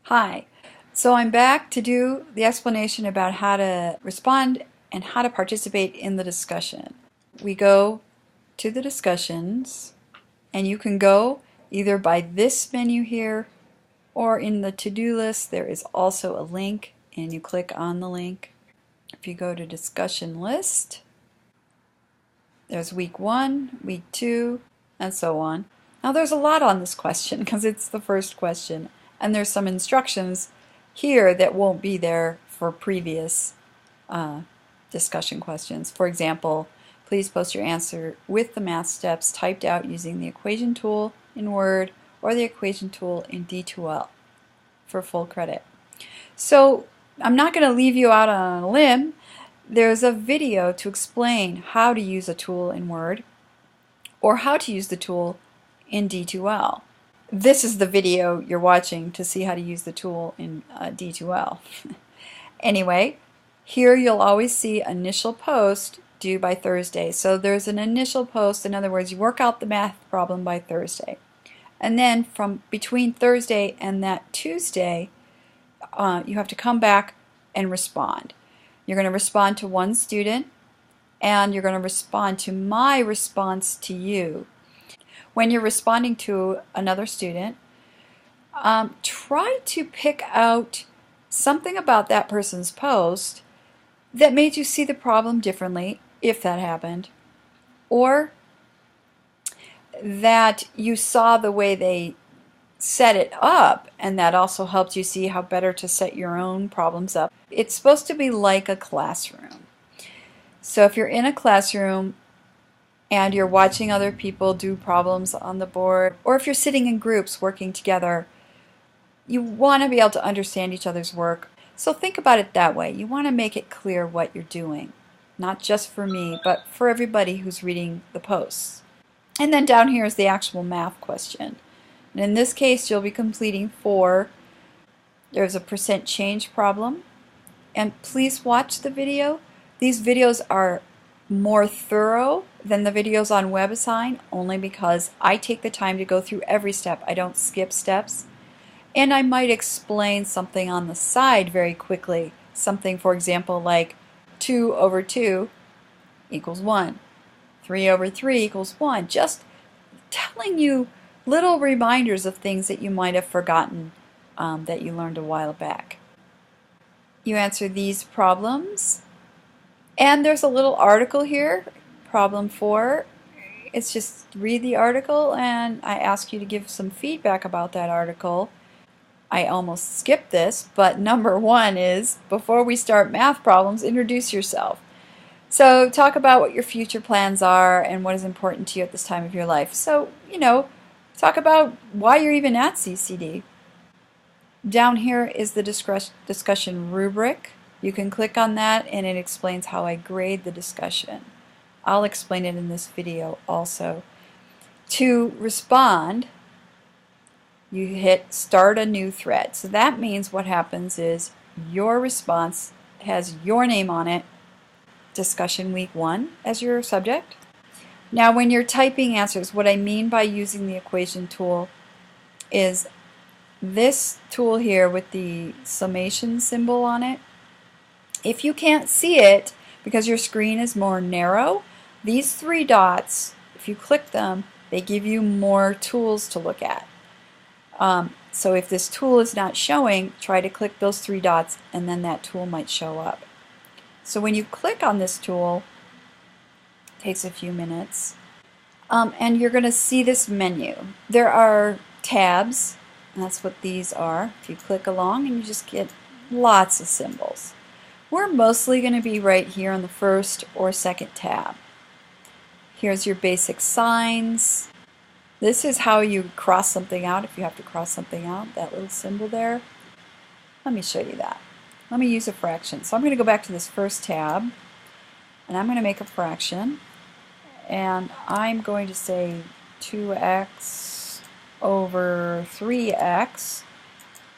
Hi. So I'm back to do the explanation about how to respond and how to participate in the discussion. We go to the discussions, and you can go either by this menu here or in the to-do list. There is also a link, and you click on the link. If you go to discussion list, there's week 1, week 2, and so on. Now there's a lot on this question because it's the first question, and there's some instructions here that won't be there for previous discussion questions. For example, please post your answer with the math steps typed out using the equation tool in Word or the equation tool in D2L for full credit. So I'm not going to leave you out on a limb. There's a video to explain how to use a tool in Word or how to use the tool in D2L. This is the video you're watching to see how to use the tool in D2L. Anyway, here you'll always see initial post due by Thursday. So there's an initial post. In other words, you work out the math problem by Thursday. And then from between Thursday and that Tuesday, you have to come back and respond. You're going to respond to one student, and you're going to respond to my response to you. When you're responding to another student, try to pick out something about that person's post that made you see the problem differently, if that happened, or that you saw the way they set it up, and that also helped you see how better to set your own problems up. It's supposed to be like a classroom. So if you're in a classroom and you're watching other people do problems on the board, or if you're sitting in groups working together, you want to be able to understand each other's work. So think about it that way. You want to make it clear what you're doing, not just for me, but for everybody who's reading the posts. And then down here is the actual math question. And in this case, you'll be completing 4. There's a percent change problem. And please watch the video. These videos are more thorough than the videos on WebAssign, only because I take the time to go through every step. I don't skip steps. And I might explain something on the side very quickly. Something, for example, like 2 over 2 equals 1. 3 over 3 equals 1. Just telling you little reminders of things that you might have forgotten that you learned a while back. You answer these problems. And there's a little article here, problem 4. It's just read the article, and I ask you to give some feedback about that article. I almost skipped this, but number 1 is, before we start math problems, introduce yourself. So talk about what your future plans are and what is important to you at this time of your life. So, talk about why you're even at CCD. Down here is the discussion rubric. You can click on that, and it explains how I grade the discussion. I'll explain it in this video also. To respond, you hit start a new thread. So that means what happens is your response has your name on it, discussion week 1 as your subject. Now when you're typing answers, what I mean by using the equation tool is this tool here with the summation symbol on it. If you can't see it because your screen is more narrow, these 3 dots, if you click them, they give you more tools to look at. So if this tool is not showing, try to click those 3 dots, and then that tool might show up. So when you click on this tool, it takes a few minutes, and you're going to see this menu. There are tabs, and that's what these are. If you click along, and you just get lots of symbols. We're mostly going to be right here on the first or second tab. Here's your basic signs. This is how you cross something out if you have to cross something out, that little symbol there. Let me show you that. Let me use a fraction. So I'm going to go back to this first tab, and I'm going to make a fraction, and I'm going to say 2x over 3x,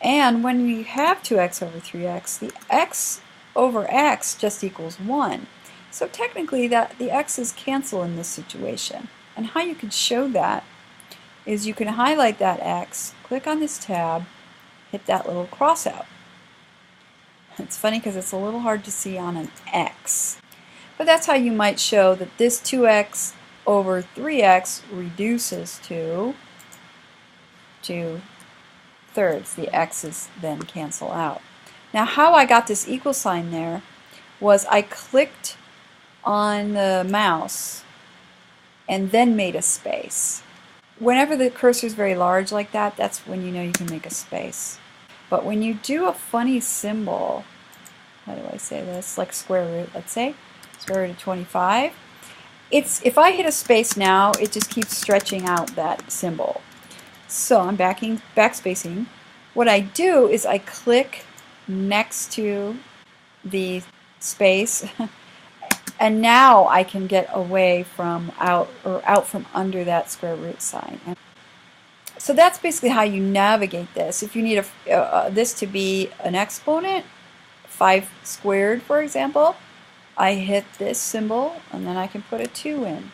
and when we have 2x over 3x, the x over x just equals 1. So technically that the x's cancel in this situation. And how you can show that is you can highlight that x, click on this tab, hit that little cross out. It's funny because it's a little hard to see on an X. But that's how you might show that this 2x over 3x reduces to 2/3. The x's then cancel out. Now how I got this equal sign there was I clicked on the mouse and then made a space. Whenever the cursor is very large like that, that's when you know you can make a space. But when you do a funny symbol, how do I say this, like square root, let's say, square root of 25, if I hit a space now, it just keeps stretching out that symbol. So I'm backspacing. What I do is I click next to the space and now I can get away from out from under that square root sign. So that's basically how you navigate this. If you need this to be an exponent, 5 squared for example, I hit this symbol and then I can put a 2 in.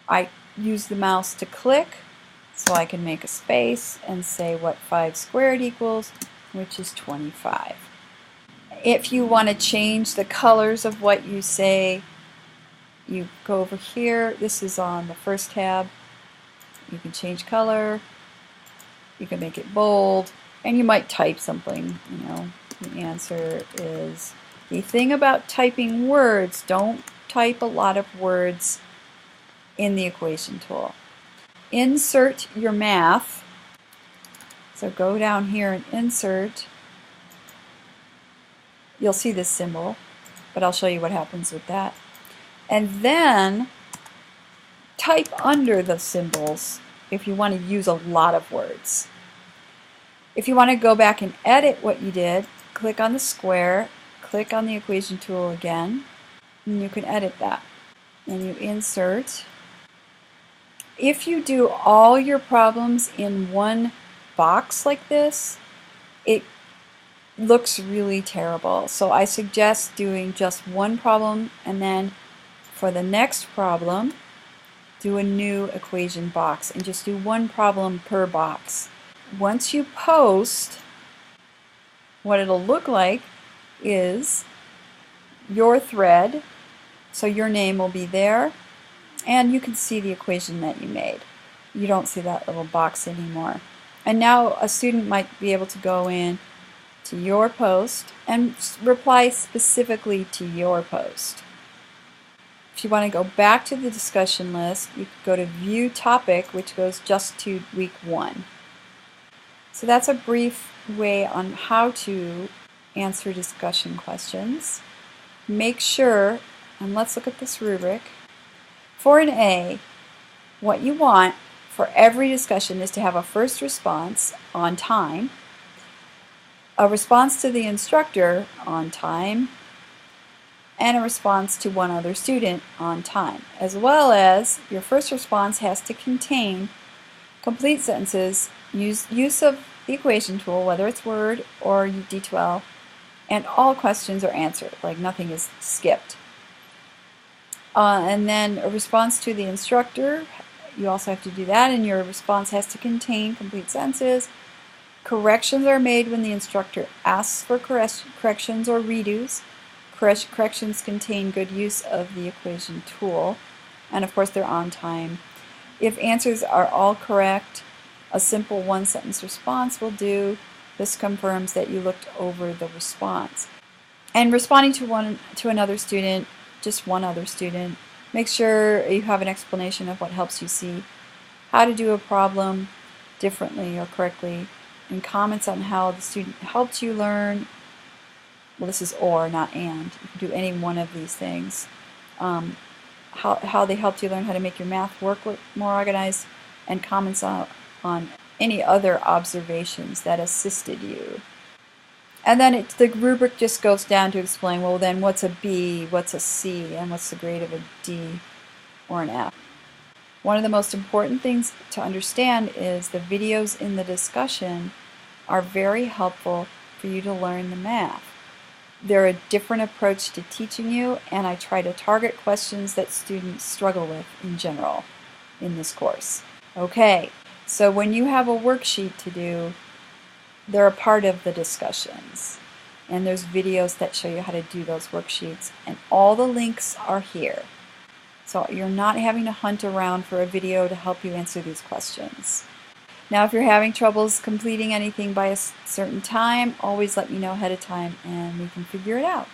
I use the mouse to click so I can make a space and say what 5 squared equals, which is 25. If you want to change the colors of what you say, you go over here. This is on the first tab. You can change color. You can make it bold. And you might type something, you know. The answer is, the thing about typing words, don't type a lot of words in the equation tool. Insert your math. So go down here and insert. You'll see this symbol, but I'll show you what happens with that. And then type under the symbols if you want to use a lot of words. If you want to go back and edit what you did, click on the square, click on the equation tool again, and you can edit that. And you insert. If you do all your problems in one box like this, it looks really terrible. So I suggest doing just one problem and then for the next problem do a new equation box and just do one problem per box. Once you post, what it'll look like is your thread, so your name will be there and you can see the equation that you made. You don't see that little box anymore. And now a student might be able to go in to your post and reply specifically to your post. If you want to go back to the discussion list, you can go to View Topic, which goes just to week 1. So that's a brief way on how to answer discussion questions. Make sure, and let's look at this rubric. For an A, what you want for every discussion is to have a first response on time, a response to the instructor on time, and a response to one other student on time, as well as your first response has to contain complete sentences, use of the equation tool, whether it's Word or D2L, and all questions are answered, like nothing is skipped. And then a response to the instructor, you also have to do that, and your response has to contain complete sentences. Corrections are made when the instructor asks for corrections or redos. Corrections contain good use of the equation tool, and of course they're on time. If answers are all correct, a simple one-sentence response will do. This confirms that you looked over the response. And responding to another student, just one other student, make sure you have an explanation of what helps you see how to do a problem differently or correctly, and comments on how the student helped you learn. Well, this is or, not and. You can do any one of these things. How they helped you learn how to make your math work more organized, and comments on any other observations that assisted you. And then the rubric just goes down to explain, well then what's a B, what's a C, and what's the grade of a D or an F. One of the most important things to understand is the videos in the discussion are very helpful for you to learn the math. They're a different approach to teaching you, and I try to target questions that students struggle with in general in this course. Okay, so when you have a worksheet to do, they're a part of the discussions. And there's videos that show you how to do those worksheets. And all the links are here. So you're not having to hunt around for a video to help you answer these questions. Now, if you're having troubles completing anything by a certain time, always let me know ahead of time and we can figure it out.